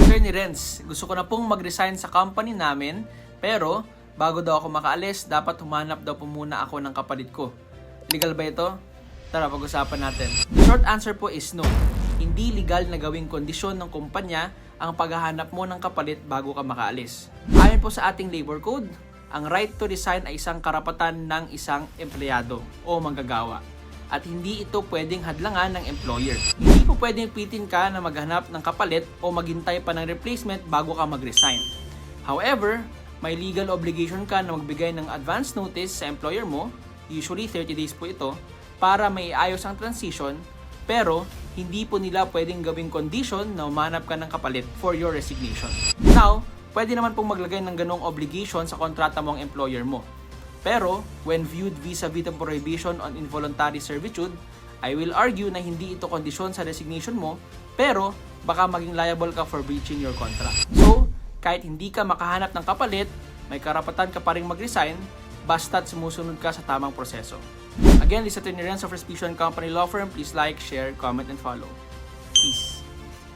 Attorney Renz, gusto ko na pong mag-resign sa company namin, pero bago daw ako makaalis, dapat humanap daw po muna ako ng kapalit ko. Legal ba ito? Tara, pag-usapan natin. The short answer po is no. Hindi legal na gawing kondisyon ng kumpanya ang paghahanap mo ng kapalit bago ka makaalis. Ayon po sa ating labor code, ang right to resign ay isang karapatan ng isang empleyado o manggagawa. At hindi ito pwedeng hadlangan ng employer. Hindi po pwedeng pitin ka na maghanap ng kapalit o maghintay pa ng replacement bago ka mag-resign. However, may legal obligation ka na magbigay ng advance notice sa employer mo, usually 30 days po ito, para may ayos ang transition, pero hindi po nila pwedeng gawing condition na umanap ka ng kapalit for your resignation. Now, pwede naman pong maglagay ng ganong obligation sa kontrata mo ang employer mo. Pero, when viewed vis-a-vis the prohibition on involuntary servitude, I will argue na hindi ito kondisyon sa resignation mo, pero baka maging liable ka for breaching your contract. So, kahit hindi ka makahanap ng kapalit, may karapatan ka pa rin mag-resign, basta't sumusunod ka sa tamang proseso. Again, this is Attorney Renz of Respicio & Company Law Firm. Please like, share, comment, and follow. Peace.